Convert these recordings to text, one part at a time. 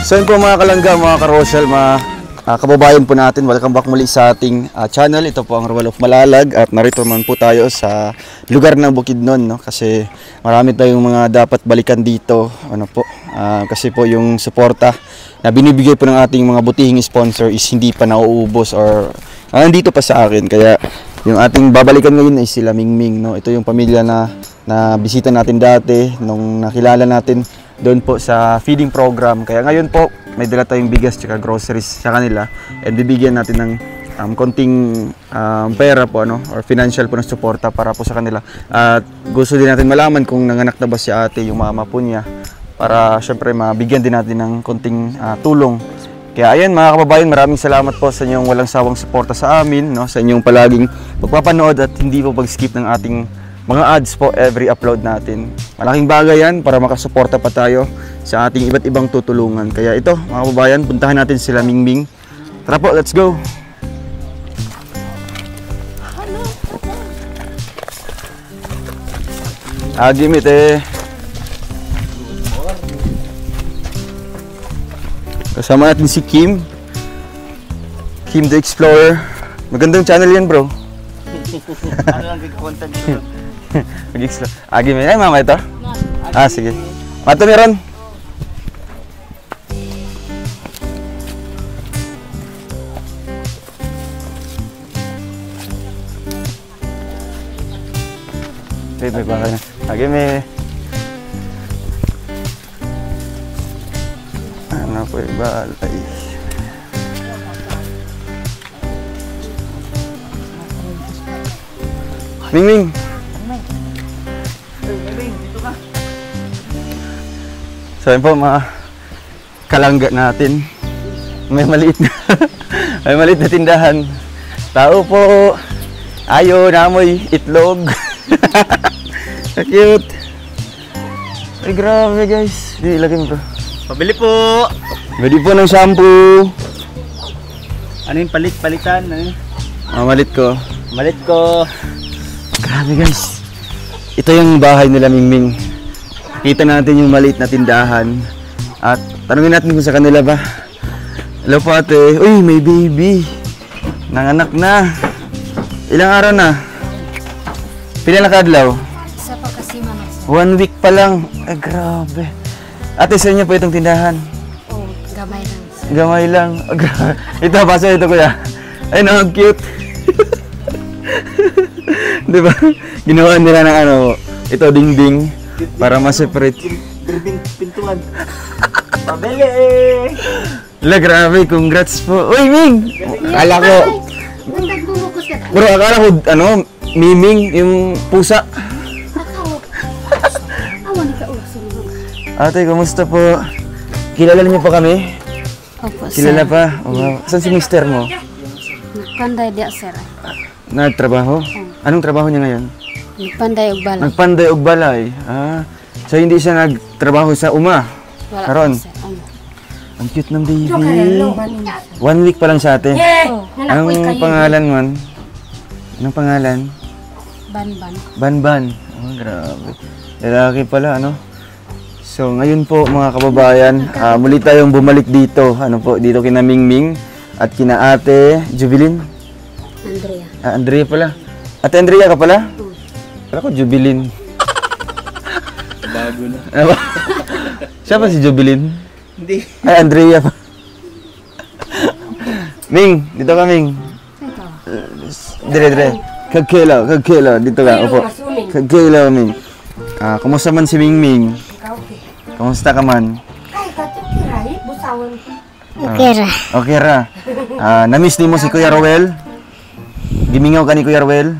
So yun po mga kalangga, mga karosyal, mga kababayan po natin, welcome back muli sa ating channel. Ito po ang Roel of Malalag at narito naman po tayo sa lugar ng Bukidnon, no? Kasi marami tayong mga dapat balikan dito, ano po, kasi po yung suporta na binibigay po ng ating mga butihing sponsor is hindi pa nauubos or nandito pa sa akin. Kaya yung ating babalikan ngayon ay sila Mingming, no? Ito yung pamilya na bisita natin dati nung nakilala natin doon po sa feeding program. Kaya ngayon po may dala tayong bigas at groceries sa kanila and bibigyan natin ng konting pera po, ano, or financial po na suporta para po sa kanila. At gusto din natin malaman kung nanganak na ba si ate, yung mama po niya, para syempre mabigyan din natin ng konting tulong. Kaya ayan mga kababayan, maraming salamat po sa inyong walang sawang suporta sa amin, no? Sa inyong palaging pagpapanood at hindi po pag-skip ng ating mga ads po every upload natin. Malaking bagay yan para makasuporta pa tayo sa ating iba't ibang tutulungan. Kaya ito mga kababayan, puntahan natin sila Mingming. Tara po, let's go! Agimit eh. Kasama natin si Kim. Kim the Explorer. Magandang channel yan, bro. Ano lang content ko? Mag-explore. Agimit. Ay, mama ito? Sige. Mato meron. May baka na. Agimit. Ano po yung balay? Mingming! Dito ka. So yun po mga kalangga natin. May maliit na tindahan. Tao po. Ayo, namoy itlog. Cute. Ay grabe guys. Di ilagay mo bro. Pabili po. Pwede po ng shampoo. Ano yung palitan? Ano? Malit ko. Malit ko. Grabe guys. Ito yung bahay nila Mingming. Kita natin yung maliit na tindahan. At tanungin natin kung sa kanila ba. Hello po ate. Uy, may baby. Nanganak na. Ilang araw na? Pila na kadlaw? Isa pa kasi manas. 1 week pa lang. Ay grabe. Ate, sa inyo po itong tindahan? Oh, gamay lang. Gamay lang. Oh, grabe. Ito, paso ito kuya. Ay no, cute. Diba? Ginawa nila ng ano, ito dingding para ma-separate. Pintuan. Pabili! La, grabe, congrats po. Uy, Ming! Akala ko, Nagbubukas ka. bro, akala ko, ano, Miming, yung pusa. Awan ka uso. Ate, kumusta po? Kilala niyo pa kami? Opo, Kilala pa? Oh, wow. Saan si mister mo? Panday dia sir. Nagtrabaho? Anong trabaho niya ngayon? Panday og balay. Nagpanday og balay. So hindi siya nagtrabaho sa uma? Wala Karon? pa, sir. Ang cute ng baby. 1 week pa lang sa ate. Oh, Anong pangalan man? Anong pangalan? ban-ban. Banban. Oh, grabe. Lalaki pala, ano? So, ngayon po mga kababayan, muli tayong bumalik dito. Ano po, dito kina Mingming at kina ate Jubilin. Andrea. Andrea pala. Ate Andrea ka pala? Kala ko Jubilin. Bago na. Siya ba si Jubilin? Hindi. Ay, Andrea pa. Ming, dito ka Ming. Dire. Kagkela. Dito ka, upo. Kagkela, Ming. Kumusta man si Mingming? Kumusta ka man? Okay ra. Okay ra. Na-miss ni mo si Kuya Roel? Gimingaw ka ni Kuya Roel?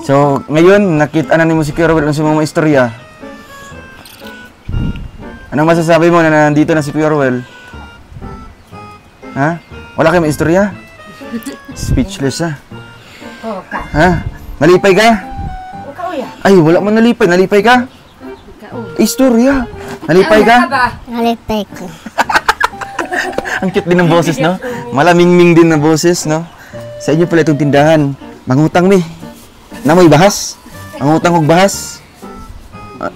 So, ngayon, nakita na ni mo si Kuya Roel ang sa mga istorya. Anong masasabi mo na nandito na si Kuya Roel? Ha? Wala kayong istorya? Speechless ha? Ha? Nalipay ka? Ay, wala man nalipay. Nalipay ka? Istorya. Nalipay ka? Nalipay ko. Ang cute din ng boses, no? Malamingming din na boses, no? Sa inyo pala itong tindahan. Mangutang mi. Namoy bahas? Mangutang og bahas?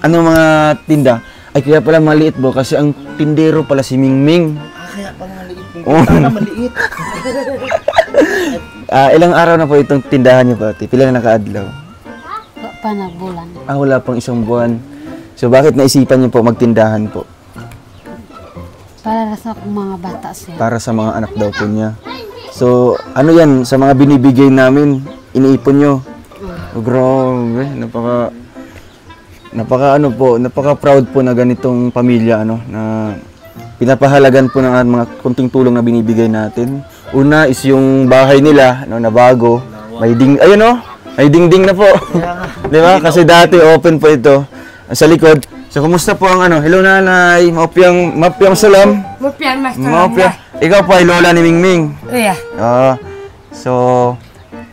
Ano mga tinda? Ay, kaya pala maliit bro, kasi ang tindero pala si Mingming. Kaya pa maliit. Oh. Sana maliit. Ilang araw na po itong tindahan niyo pati? Pila na nakaadlaw? Pa na bulan. Wala pang isang buwan. So, bakit naisipan niyo po magtindahan po? Para sa akong mga bata sir. Para sa mga anak daw po niya. So, ano yan, sa mga binibigay namin, iniipon nyo. Oh, grabe, napaka proud po na ganitong pamilya, ano, na pinapahalagan po ng mga kunting tulong na binibigay natin. Una is yung bahay nila, no, na bago, may dingding na po. Di ba? Kasi dati open po ito sa likod. So, kumusta po ang ano? Hello nanay, mapyang salam. Mapyang. Ikaw po ay lola ni Mingming. Iya. So,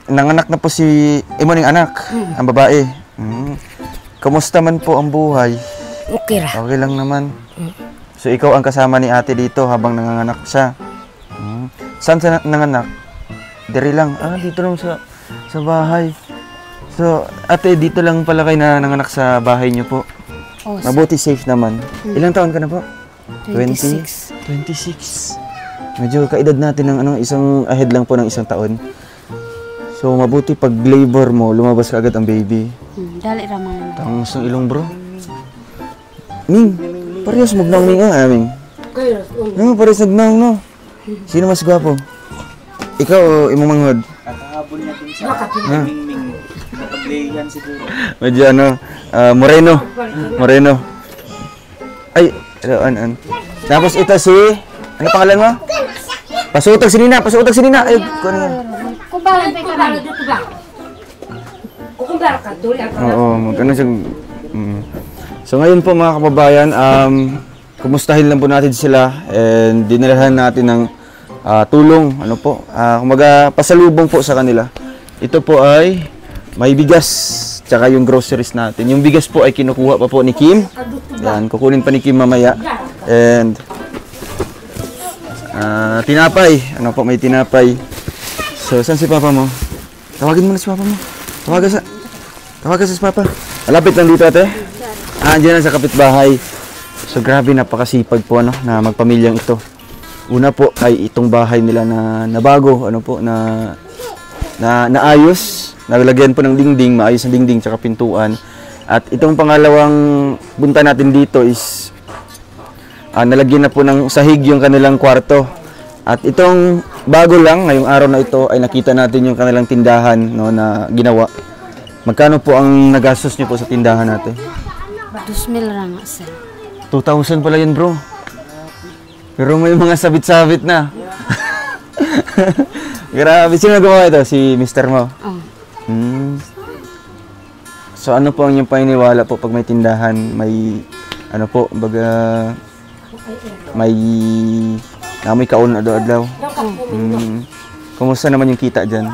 nanganak na po si Imoning anak, ang babae. Kumusta man po ang buhay? Okay ra. Okay lang naman. So, ikaw ang kasama ni ate dito habang nanganganak siya. Saan siya nanganak? Diri lang. Dito lang sa bahay. So, ate, dito lang pala kayo na nanganak sa bahay niyo po. Oh, Mabuti safe naman. Ilang taon ka na po? 26. 26. Medyo kaedad natin ng isang ahead lang po ng isang taon. So, mabuti pag labor mo, lumabas ka agad ang baby. Dali ra mga na. Tangos ng ilong bro. Ming, parehas magnang Ming Ming. Parehas magnang no. Sino mas gwapo? Ikaw o imong manghod? Kakahabol natin sa Mingming. Napaglayan siguro. Medyo Moreno. Ay, an. Tapos ito si, ano pangalan mo? Pasutag si Nina. Ay, ano yan? Kubalan pa ka rin. Oo, magkano siya. So ngayon po mga kababayan, kumustahin lang po natin sila and dinalahan natin ng tulong, kumaga pasalubong po sa kanila. Ito po ay may bigas, tsaka yung groceries natin. Yung bigas po ay kinukuha pa po ni Kim. Yan, kukunin pa ni Kim mamaya. And tinapay, may tinapay. So, saan si Papa mo? Tawagin mo na si Papa mo. Tawagan sa si Papa. Malapit lang dito ate. Andiyan lang sa kapitbahay. So, grabe, napakasipag po na magpamilyang ito. Una po ay itong bahay nila na bago, na naayos. Naglagyan po ng dingding, maayos na dingding tsaka pintuan. At itong pangalawang punta natin dito is nalagyan na po ng sahig yung kanilang kwarto. At itong bago lang, ngayong araw na ito ay nakita natin yung kanilang tindahan na ginawa. Magkano po ang nagastos niyo po sa tindahan natin? 2,000 lang sir. 2,000 pala yun bro. Pero may mga sabit-sabit na. Grabe, sino nagawa ito? Si Mr. mo? So ano po ang inyong paniniwala po pag may tindahan, may may kaon adlaw-adlaw? Kumusta naman yung kita dyan?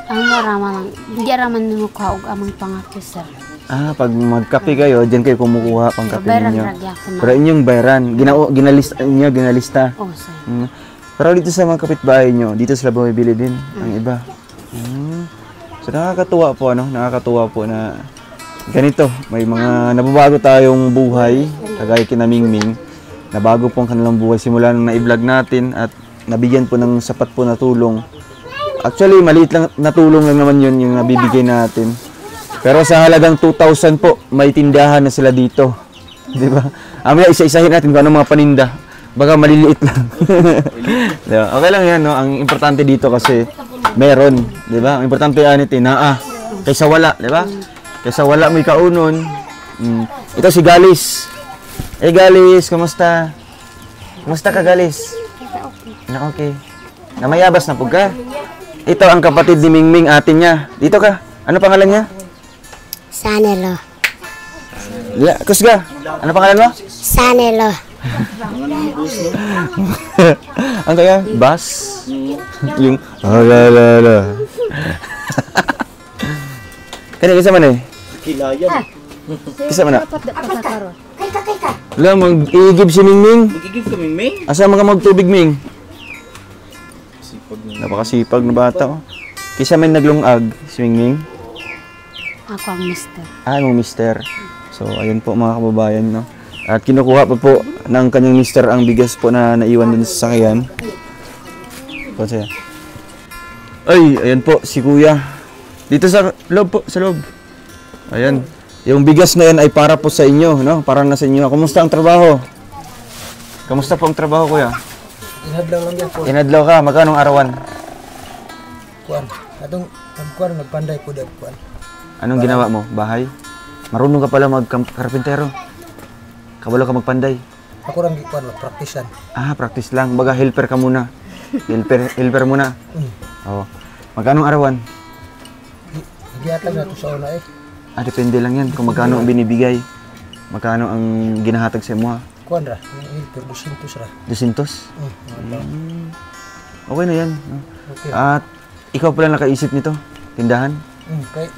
Ang marama lang. Hindi raman nimo kaog amang pangako sir. Pag magkape kayo, dyan kayo kumukuha pang kape Bayaran ninyo. ragya ko na. Pero inyong bayaran, ginalista. Oh sir. Pero dito sa mga kapitbahay nyo, dito sila bumibili din ang iba. So nakakatuwa po na ganito, may mga nababago tayong buhay, kagaya kina Mingming, nabago po ang kanilang buhay simula nung na-vlog natin at nabigyan po ng sapat po na tulong. Actually, maliit lang na tulong lang naman yun yung nabibigay natin. Pero sa halagang 2,000 po, may tindahan na sila dito. Di ba? Amaya, isa-isahin natin kung ano mga paninda. Baka maliliit lang. Diba? Okay lang yan, no? Ang importante dito kasi meron, di ba? Ang importante yan ito, kaysa wala, di ba? Kaysa wala may kaunon. Ito si Galis. Galis, kumusta? Kumusta ka, Galis? Okay. Namayabas na po ka. Ito ang kapatid ni Mingming, ate niya. Dito ka. Ano pangalan niya? Sanelo. Kusga. Ano pangalan mo? Sanelo. Ang kaya? Bas? Yung la. Kani kisa man Kilayan. Kisa man na? Kay. Wala, mag-iigib si Mingming. Magigib ka Mingming? Asa mga magtubig, Ming? Napakasipag na bata. Kisa may naglungag si Mingming. Ako ang mister. Yung mister. So, ayun po mga kababayan, no? At kinukuha pa po ng kanyang mister ang bigas po na naiwan dun sa sasakyan. Ay, ayan po si kuya. Dito sa loob po, sa loob. Ayan. Yung bigas na yan ay para po sa inyo, no? Para na sa inyo. Kumusta ang trabaho? Kamusta po ang trabaho, kuya? Inadlaw lang yan po. Inadlaw ka, magkano arawan? Kuan. Atong kuan nagpanday po dag kuan. Anong ginawa mo? Bahay? Marunong ka pala magkarpintero. Kabalo ka magpanday. Ako lang kuan praktisan. Ah, practice lang. Baga helper ka muna. Helper muna. Oo. Magkano arawan? Giyatag na to sa una eh. Ah, depende lang yan kung magkano ang binibigay. Magkano ang ginahatag sa mo ha? Kuan ra, helper 200 ra. 200? Okay na yan. No? Okay. At ikaw pala nakaisip nito? Tindahan? Okay.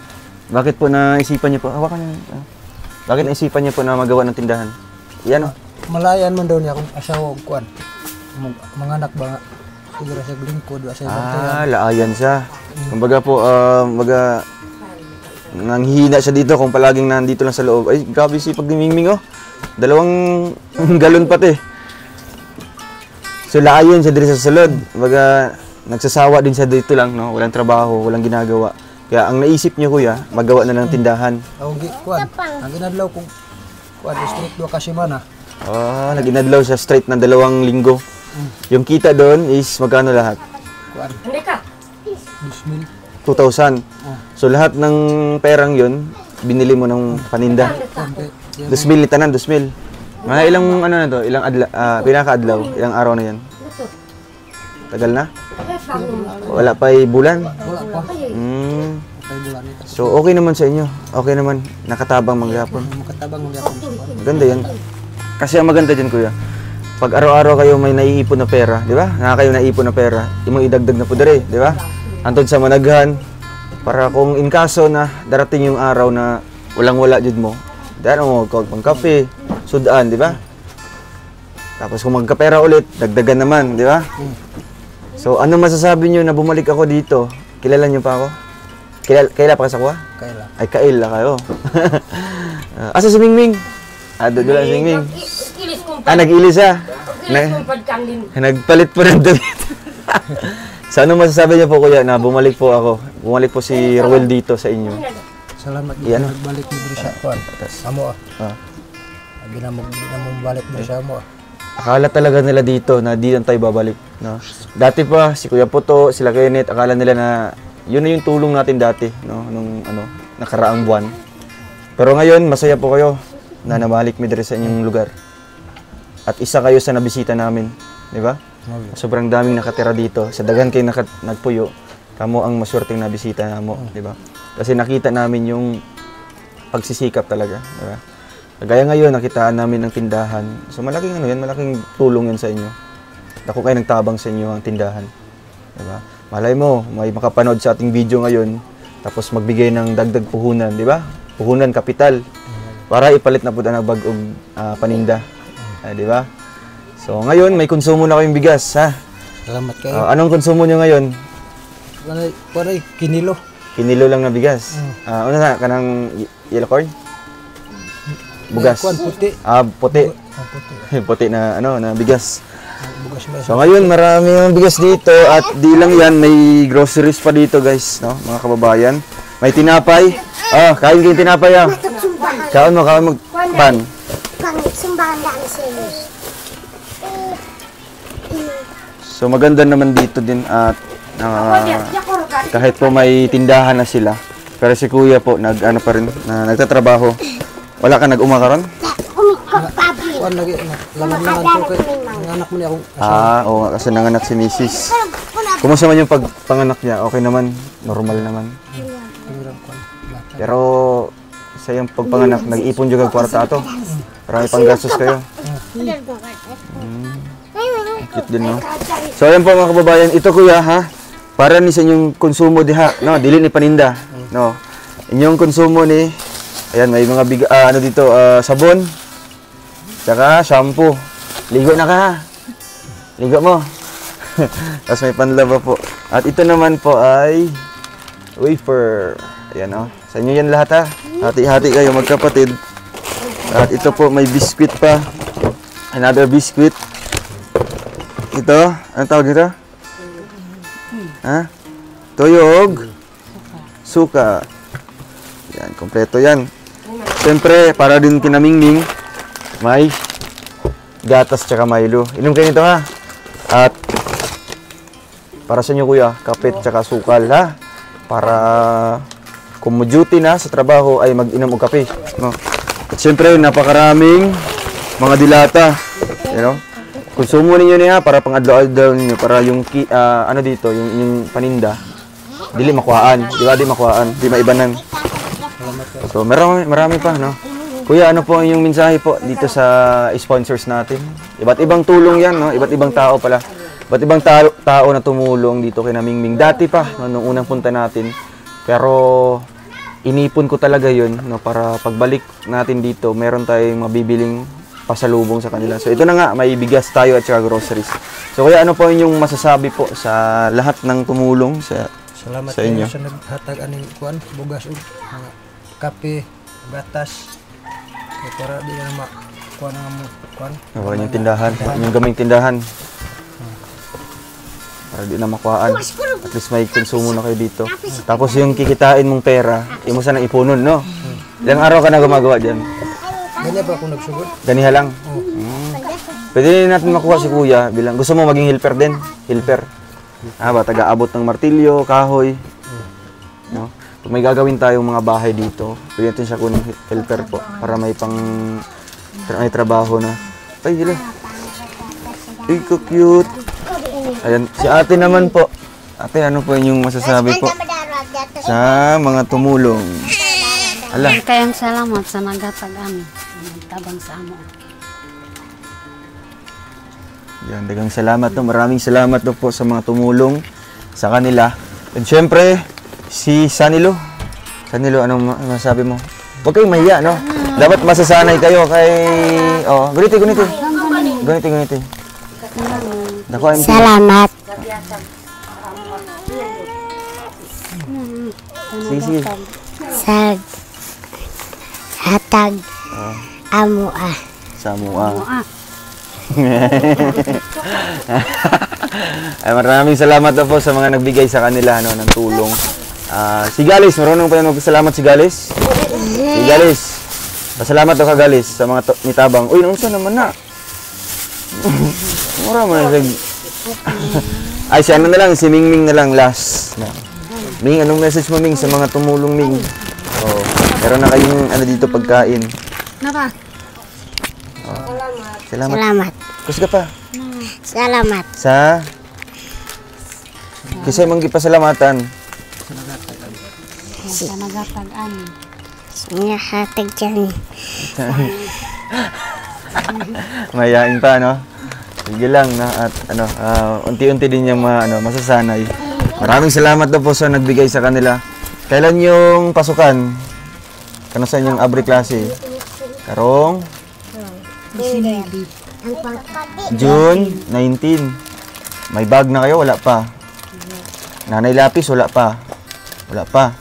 Bakit po naisipan niyo po? Hawakan niyo. Bakit naisipan niyo po na magawa ng tindahan? Yan o. Malayan man daw niya akong asawa og kuan. Mga anak ba nga. Siguro sa lingkod wa sa bantayan. Ah, laayan siya. Kumbaga po, nanghihina siya dito kung palaging nandito lang sa loob. Ay, grabe si pagmimingming oh. 2 galon pati. So, laayan siya dito sa salod. Kumbaga, nagsasawa din siya dito lang, no? Walang trabaho, walang ginagawa. Kaya ang naisip niyo, kuya, magawa na lang tindahan. Ako kuan. Ang inadlaw kong kuan street do kasi mana. Ah, nag-inadlaw siya straight na 2 linggo. Yung kita doon is magkano lahat? Kuan. Hindi ka. 2,000. 2,000. So lahat ng perang yun, binili mo ng paninda. 2,000 tanan, 2,000. Mga ilang ano na to, ilang pinaka-adlaw, ilang araw na yan? Tagal na? Wala pa bulan? Wala pa. Kay bulan ito. So okay naman sa inyo. Okay naman, nakatabang manggapon. Makatabang mo gyapon. Maganda yan. Kasi ang maganda dyan, kuya, pag araw-araw kayo may naiipon na pera, di ba? Kayo naipon na pera, imong idagdag na po dere, di ba? Antod sa managhan, para kung in kaso na darating yung araw na walang-wala jud mo, dahil mo pang kape, sudan, di ba? Tapos kung magkapera ulit, dagdagan naman, di ba? So ano masasabi niyo na bumalik ako dito? Kilala niyo pa ako? Kaila pa ka sa kuha? Kaila. Ay, kaila kayo. Asa si Mingming? Doon lang si Mingming. Nag-ilis siya. Nagpalit po ng damit. So, ano masasabi niyo po, kuya, na bumalik po ako? Bumalik po si Ruel dito sa inyo. Salamat Iyan, din nagbalik mo diri sa kuan. Amo ah. Ginamog balik diri sa amo. Akala talaga nila dito na di lang tayo babalik. No? Dati pa, si Kuya Puto, sila Kenneth, akala nila na yun na yung tulong natin dati, no? Nung nakaraang buwan. Pero ngayon, masaya po kayo na nabalik mi diri sa inyong lugar. At isa kayo sa nabisita namin, di ba? Sobrang daming nakatira dito. Sa daghan kayo nagpuyo, kamo ang maswerteng nabisita mo, di ba? Kasi nakita namin yung pagsisikap talaga, di ba? Kagaya ngayon, nakitaan namin ng tindahan. So malaking malaking tulong yan sa inyo. Ako kayo nagtabang sa inyo ang tindahan. Di ba? Malay mo, may makapanood sa ating video ngayon, tapos magbigay ng dagdag puhunan, di ba? Puhunan, kapital. Para ipalit na po na bagong paninda. Di ba? So ngayon, may konsumo na kayong bigas, ha? Salamat kayo. Anong konsumo nyo ngayon? Paray, kinilo. Kinilo lang na bigas. Ano na, kanang yellow corn? Bugas. Kuan puti. Puti. Puti. Puti na, na bigas. Bugas ba? So ngayon, marami ng bigas dito at di lang yan, may groceries pa dito guys, no? Mga kababayan. May tinapay. Kain kayo tinapay Kain mo pan. So maganda naman dito din at kahit po may tindahan na sila. Pero si kuya po, pa rin, nagtatrabaho. Wala ka nag-umakaron? Kuan lagi laman-laman ko kay anak mo ni akong asawa. Oo nga, kasi nanganak si Mrs. Kumusta man yung pagpanganak niya? Okay naman? Normal naman? Pero sa yung pagpanganak, nag-ipon juga kwarta ato. Marami pang gastos kayo. Cute din, no? So ayan po mga kababayan, ito kuya ha, para ni sa inyong konsumo diha, no? Dili ni paninda, no? Inyong konsumo ni, ayan, may mga dito, sabon, tsaka shampoo. Ligo na ka ha. Ligo mo. Tapos may panlaba po. At ito naman po ay wafer. Ayan o. Sa inyo yan lahat ha. Hati-hati kayo magkapatid. At ito po, may biscuit pa. Another biscuit. Ito, ano tawag dito? Ha? Toyog. Suka. Yan, kompleto yan. Siyempre, para din kinamingming, may gatas tsaka Milo. Inom kayo nito ha. At para sa inyo kuya, kapit tsaka sukal ha. Para kung duty na sa trabaho ay mag-inom og kape. No? At siyempre, napakaraming mga dilata. You know? Konsumo ninyo niya para pang-adlaw-adlaw ninyo. Para yung, ano dito, yung paninda, dili makuhaan. Di ba? Di makuhaan. Di maibanan. So, marami pa, no? Kuya, ano po yung mensahe po dito sa sponsors natin? Iba't ibang tulong yan, no? Iba't ibang tao pala. Iba't ibang tao na tumulong dito kay Namingming. Dati pa, no, nung unang punta natin. Pero, inipon ko talaga yun, no? Para pagbalik natin dito, meron tayong mabibiling pasalubong sa kanila. So, ito na nga, may bigas tayo at saka groceries. So, kuya, ano po yung masasabi po sa lahat ng tumulong Salamat sa inyo? sa naghatag aning kuan, bugas ug mga kape, gatas. Kay para di na kuan ang mo kuan. Nakuha yung tindahan, yung gaming tindahan. Para di na makuhaan. At least may konsumo na kayo dito. Tapos yung kikitain mong pera, imo sana ipunon, no? Ilang araw ka na gumagawa dyan? Ganyan ba ako nagsugod? Ganiha lang. Pwede natin makuha si kuya bilang gusto mo maging helper din? Helper. Ba, taga-abot ng martilyo, kahoy. No? Kung may gagawin tayong mga bahay dito, pwede natin siya kunin helper po para may may trabaho na. Ay, hila. Ay, cute. Ayan, si ate naman po. Ate, ano po yung masasabi po sa mga tumulong? Ala. Kayang salamat sa nagatag amin. Tabang sa amo. Yan, dagang salamat no. Maraming salamat no po sa mga tumulong sa kanila. And syempre, si Sanilo. Sanilo, anong masasabi mo? Huwag kayong mahiya, no? Dapat masasanay kayo kay... Oh, guniti. Guniti. Salamat. Sige. Sa hatag amo Samua. Ay, maraming salamat na po sa mga nagbigay sa kanila no, ng tulong. Si Galis, marunong pa yan magpasalamat si Galis? Si Galis. Pasalamat daw ka Galis sa mga nitabang. Uy, naunsa naman na. Mura mo na ay, si ano na lang, si Mingming na lang last. Ming, anong message mo Ming sa mga tumulong Ming? Oh, meron na kayong ano dito pagkain. Naka. Salamat. Salamat. Kus ka pa. Salamat. Sa Kisay mong gipasalamatan. Sa nagatag amin. Nga hatag dyan. Mayain pa, no? Sige lang, no? At ano, unti-unti din yung masasanay. Maraming salamat daw po sa nagbigay sa kanila. Kailan yung pasukan? Kano sa inyong abri klase? Karong? June 19. May bag na kayo? Wala pa. Nanay lapis? Wala pa. Wala pa.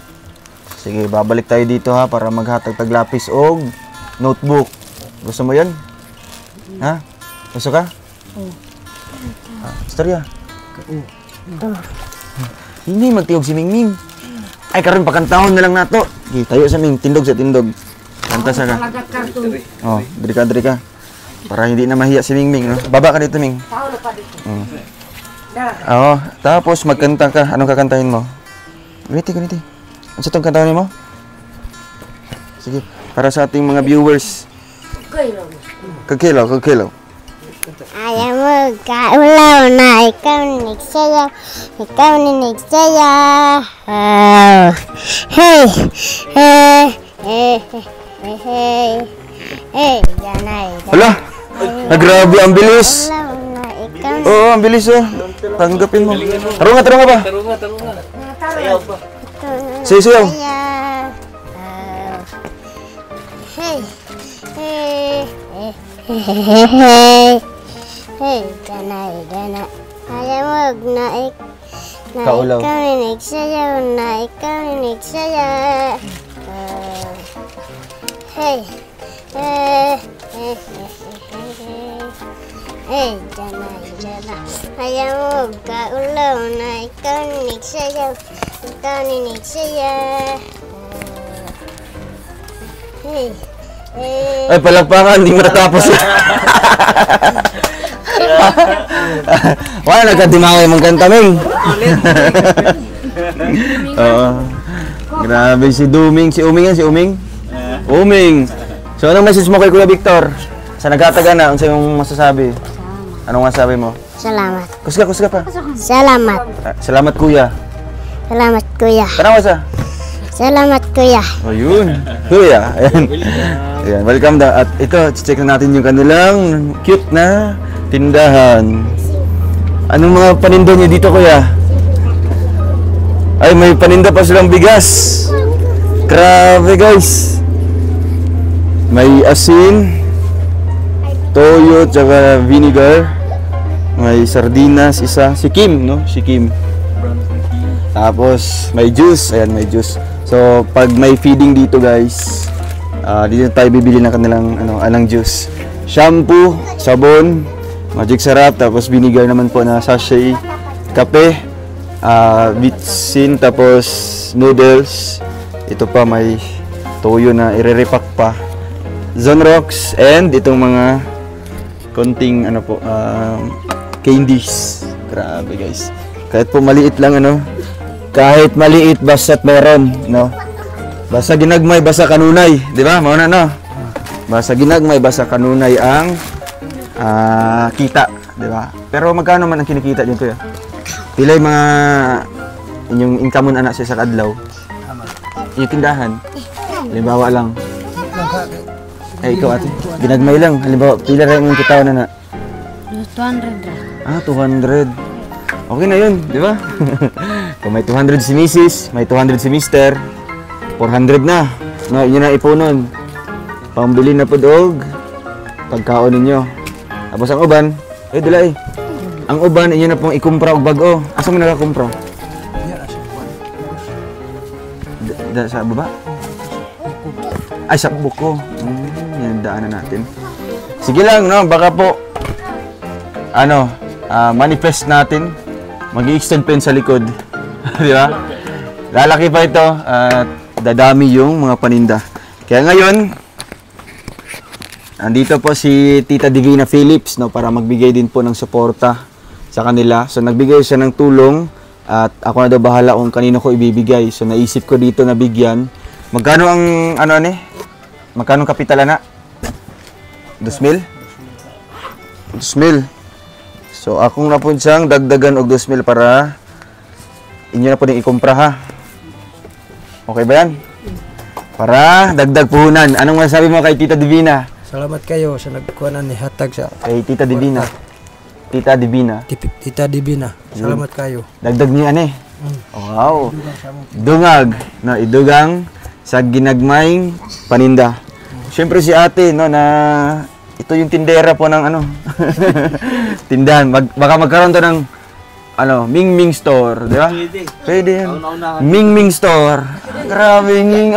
Sige, babalik tayo dito ha para maghatag tag lapis o notebook. Gusto mo yan? Ha? Gusto ka? Istorya? Hindi magtiyog si Mingming. Ay, karon pakantahon na lang nato. Okay, tayo sa Ming, tindog sa tindog. Kanta sa ka. Oh, diri ka. Para hindi na mahiya si Mingming, no? Baba ka dito, Ming. Oo, tapos magkanta ka. Anong kakantahin mo? Guniti. Ano sa itong kantahin mo? Sige, para sa ating mga viewers. Kagkilaw. Ayaw mo kaulaw na ikaw nagsayaw. Ikaw na nagsayaw. Hey, ganay. Hala, grabe ang bilis. Ulaw na ikaw. Oo, ang bilis oh. Tanggapin mo. Tarunga ba? Sayaw pa. Sayaw. Hey, ganay. Ayaw mo na Kaulaw. ikaw na nagsayaw. Na ikaw na nagsayaw. Jana. Hayang magkaulaw na ikaw ninig sayaw. Ikaw ninig sayaw. Ay, palakpakan, hindi mo natapos. Wala, nagkadimaway mong kanta, Ming. Oo. Grabe si Duming. Si Uming yan, si Uming? Uming. So, anong message mo kay Kuya Victor? Sa nagkataga na, ano yung masasabi? Anong masasabi mo? Salamat. Kusga pa. Salamat. Salamat, Kuya. Salamat, kuya. Tanawa sa? Salamat, kuya. O, yun. Kuya. Ayan. Ayan, welcome daw. At ito, check na natin yung kanilang cute na tindahan. Anong mga paninda niyo dito, Kuya? Ay, may paninda pa silang bigas. Grabe, guys. May asin, toyo, tsaka vinegar. May sardinas, isa. Si Kim, no? Si Kim. Tapos, may juice. Ayan, may juice. So, pag may feeding dito, guys, dito tayo bibili ng kanilang anong juice. Shampoo, sabon, magic sarap, tapos vinegar naman po na sachet, kape, bitsin, tapos noodles. Ito pa may toyo na ire-repack pa. Zonrox, and itong mga konting candies. Grabe, guys. Kahit po maliit lang kahit maliit basta't meron, no? Basta ginagmay, basta kanunay, di ba? Mauna, no? Basta ginagmay, basta kanunay ang kita, di ba? Pero magkano man ang kinikita dito, ya? Pila yung mga inyong income mo anak siya sa kadlaw? Yung tindahan. Halimbawa lang. Ay, ikaw ate. Ginagmay lang. Halimbawa, pila rin yung kita na 200 ra. 200. Okay na yun, di ba? Kung may 200 si Mrs., may 200 si Mr., 400 na. No, inyo na ipunon. Pambili na po dog. Pagkaon ninyo. Tapos ang uban, dila ang uban, inyo na pong ikumpra og bago. Asa mo nakakumpra? Sa baba? Ay, sa buko. Yan, daanan natin. Sige lang, no? Baka po, manifest natin. Mag-i-extend pa yun sa likod. Di ba? Lalaki pa ito at dadami yung mga paninda. Kaya ngayon, andito po si Tita Divina Phillips, no, para magbigay din po ng suporta sa kanila. So nagbigay siya ng tulong at ako na daw bahala kung kanino ko ibibigay. So naisip ko dito na bigyan. Magkano ang magkano ang kapital na? 2,000? 2,000. So, akong na po siyang dagdagan og 2,000 para inyo na po din ikumpra, ha? Okay ba yan? Para dagdag puhunan. Anong masasabi mo kay Tita Divina? Salamat kayo sa nagkuhanan ni hatag sa Kay Tita Divina. Tita Divina. Tita Divina. Salamat kayo. Dagdag niyo Wow. Dungag. No, idugang sa ginagmayng paninda. Siyempre si ate, no, na ito yung tindera po ng tindahan. Baka magkaroon to ng Ming Ming Store, di ba? Pwede yan. Ming Ming Store. Grabe, Ming,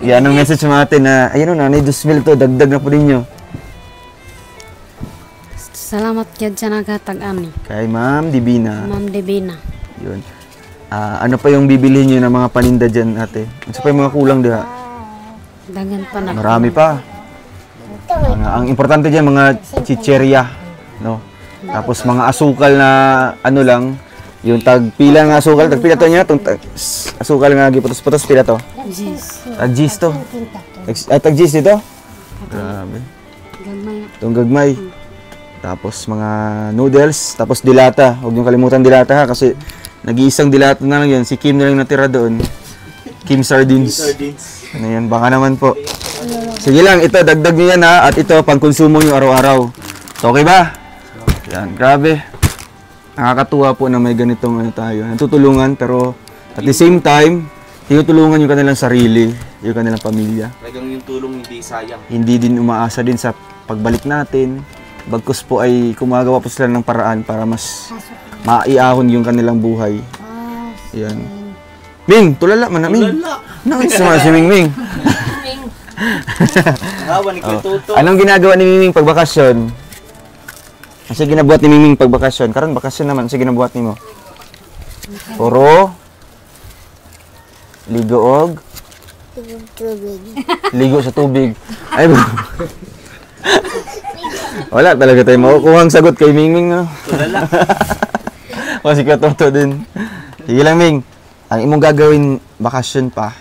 yan ang message sa atin na, ayun nanay, 2,000 to, dagdag na po ninyo. Salamat kyad sa naghatag-ani. Kay Ma'am Divina. Ma'am Divina. Yun. Ano pa yung bibilihin nyo ng mga paninda dyan, ate? Ano pa yung mga kulang diha? Dagan pa na. Marami pa. Ang importante dyan, mga chicherya, no? Tapos mga asukal na lang, yung tagpila nga asukal, tagpila to niya, asukal nga giputos-putos, pila to? Tag-gis to. Tag-gis dito? Grabe. Gagmay. Itong gagmay. Tapos mga noodles, tapos dilata. Huwag niyong kalimutan dilata, ha, kasi nag-iisang dilata na lang yan. Si Kim na lang natira doon. Kim Sardines. Ano yan, baka naman po. Sige lang, ito, dagdag niyo yan, ha. At ito, pangkonsumo niyo araw-araw. So, okay ba? Yan, grabe. Nakakatuwa po na may ganitong tayo. Natutulungan, pero at the same time, tinutulungan yung kanilang sarili, yung kanilang pamilya. Talagang yung tulong hindi sayang. Hindi din umaasa din sa pagbalik natin. Bagkus po ay kumagawa po sila ng paraan para mas maiahon yung kanilang buhay. Yan. Ming, tulala man na, Ming. Tulala. Nakita si Ming Ming. Hawa ni Kuya Tuto. Anong ginagawa ni Miming pag bakasyon? Kasi ginabuhat ni Miming pag bakasyon. Karon bakasyon naman, kasi ginabuhat ni mo. Puro ligo og Tubig. ligo sa tubig. Ay, bro. Wala talaga tayo makukuha ang sagot kay Mingming, no? Tulala. O, si Katoto din. Sige lang, Ming. Ang imong gagawin bakasyon pa,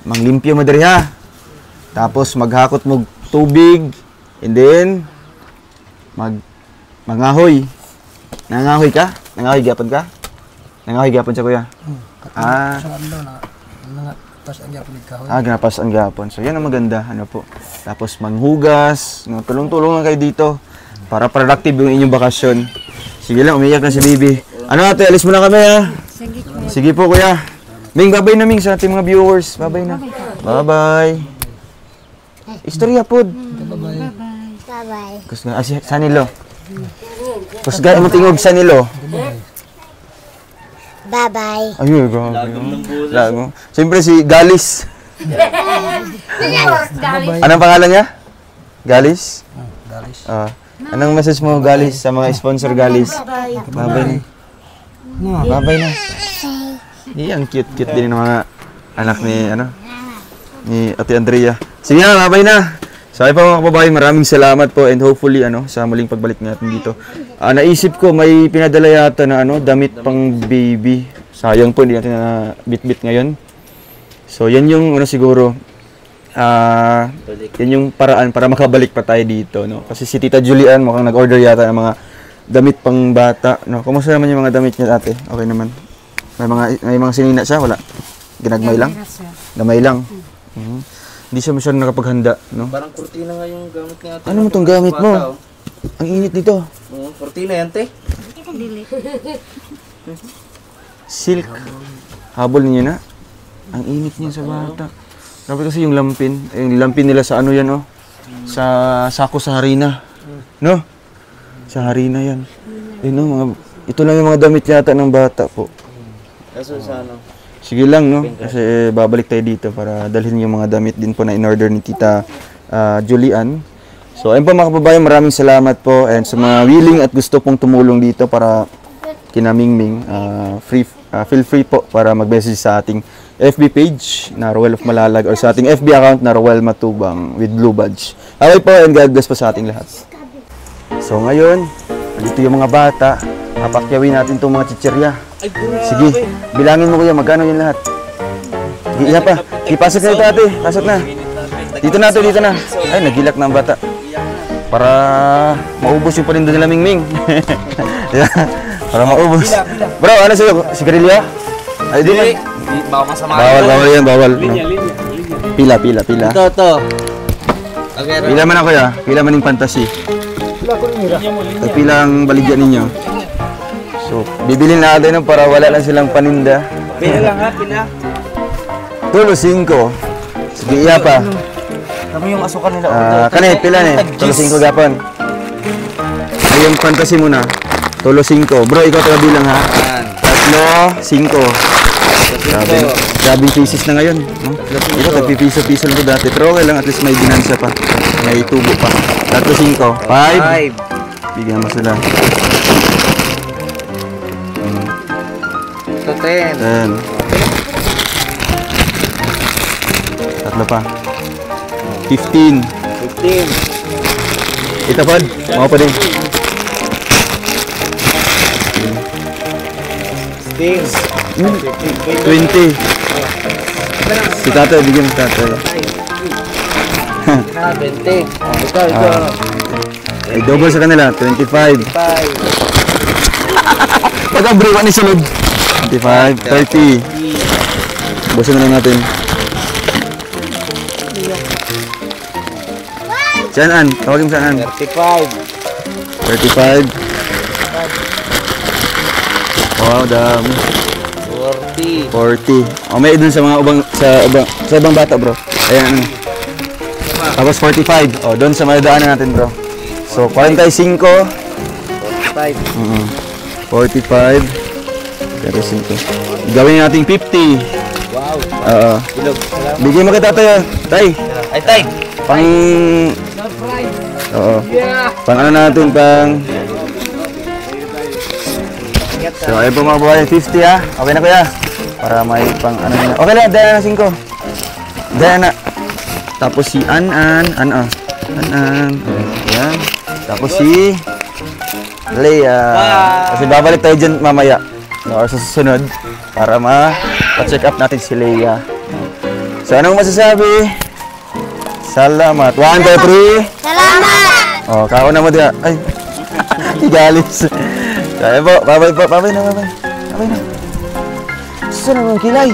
manglimpyo mo diri ha. Tapos maghakot mo tubig, and then mangahoy. Nangahoy ka? Nangahoy gyapon ka? Nangahoy gyapon sa kuya? Ah. Sa ano na pas ang yapon kahoy. Ganapas ang gapon. So, yan ang maganda. Ano po. Tapos, manghugas. No, tulong-tulungan kayo dito. Para productive yung inyong bakasyon. Sige lang, umiyak na si Bibi. Ano ate, alis mo na kami ha? Sige po, kuya. Ming, babay na Ming sa ating mga viewers. Babay na. Bye-bye. Istorya po. Bye-bye. Kusga, Sanilo. Kusga, mo tingog Sanilo. Bye-bye. Ayun, grabe. Lagom ng bulas. Lago. Siyempre si Galis. Anong pangalan niya? Galis? Galis. Anong message mo, Galis, sa mga sponsor, Galis? Babay na. Babay na. Ang cute-cute din ng mga anak ni Ate Andrea. Sige na, babay na. So, ay pa mga kababayan, maraming salamat po and hopefully, sa muling pagbalik natin dito. Naisip ko, may pinadala yata na, damit pang baby. Sayang po, hindi natin na bit-bit ngayon. So, yan yung, siguro, yan yung paraan para makabalik pa tayo dito, no? Kasi si Tita Julian, mukhang nag-order yata ng mga damit pang bata, no? Kumusta naman yung mga damit niya, ate? Okay naman. May mga sinina siya, wala? Ginagmay lang? Gamay lang. Hindi siya masyadong nakapaghanda, no? Parang kurtina nga yung gamit niya. Ano mo tong gamit mo? Ang init dito. Oo, kurtina yan, te. Silk. Habol ninyo na. Ang init niya sa bata. Grabe kasi yung lampin. Yung lampin nila sa ano yan, oh. Sa sako sa harina. No? Sa harina yan. Ito lang yung mga damit yata ng bata po. Kaso sa ano? Sige lang, no? Kasi babalik tayo dito para dalhin yung mga damit din po na in-order ni Tita Julian. So, ayun po mga kababayan, maraming salamat po. And sa mga willing at gusto pong tumulong dito para kina Mingming, feel free po para mag-message sa ating FB page na Roel of Malalag or sa ating FB account na Roel Matubang with Blue Badge. Okay po, and God bless po sa ating lahat. So, ngayon, nandito yung mga bata. Papakyawin natin itong mga chichirya. Sige, bilangin mo kuya, magkano yun lahat? Sige, iya pa. Ipasok na ito ate, pasok na. Dito na ito, dito na. Ay, nagilak na ang bata. Para maubos yung panindo nila Mingming. Para maubos. Bro, ano sa'yo? Sigarilyo? Ay, di na. Baka masama. Bawal yan, bawal. Pila. Ito. Okay, Pila man ako ya, pila man yung fantasy. Ay, pila ang baligyan ninyo. So, bibili natin para wala lang silang paninda. Pila lang ha, pila. Tulo 5. Sige, iya pa. Kami yung asukan nila. Kanay, pila ni? Tulo 5 gapon. Ay, yung fantasy muna. Tulo 5. Bro, ikaw taga bilang ha. 3, 5. Grabing pieces na ngayon. No? Ito, tagpipiso-piso lang ito dati. Pero okay lang, at least may ginansya pa. May tubo pa. 3, 5. 5. Bigyan mo sila. Ito, 10. 10. Tatlo pa. 15. 15. Ito pa. Mga pa din. 20. Si tatay, bigyan mo tatay. 20. Ito. Ay, double sa kanila. 25. 5. Pag-abriwan ni sunod. 25. 30. Busin na lang natin. Saan? Tawagin mo saan? 35. 35. Wow, dami. 40. 40. May dun sa mga sa ibang bata, bro. Ayan. Tapos 45. Doon sa madaanan natin, bro. So, 45. 45. 45. 35. Gawin natin 50. Wow. Oo. Bilog. Salamat. Bigyan mo kita, tay. Tay. Ay, tay! Pang... Oo. Pang ano natin, pang... So, ayun po mga kababayan, 50 ha. Okay na kuya. Para may pang ano na. Okay lang, dahil na 5. Dahil na. Tapos si An-An. An-An. Ayan. Tapos si Leia. Kasi babalik tayo dyan mamaya. Or sa susunod. Para ma-check up natin si Leia. So, anong masasabi? Salamat. 1, 2, 3. Salamat! Oh, kauna mo diya. Ay. Igalis. Kaya po. Bye-bye po. Bye-bye na. Bye-bye na. Saan ang kilay?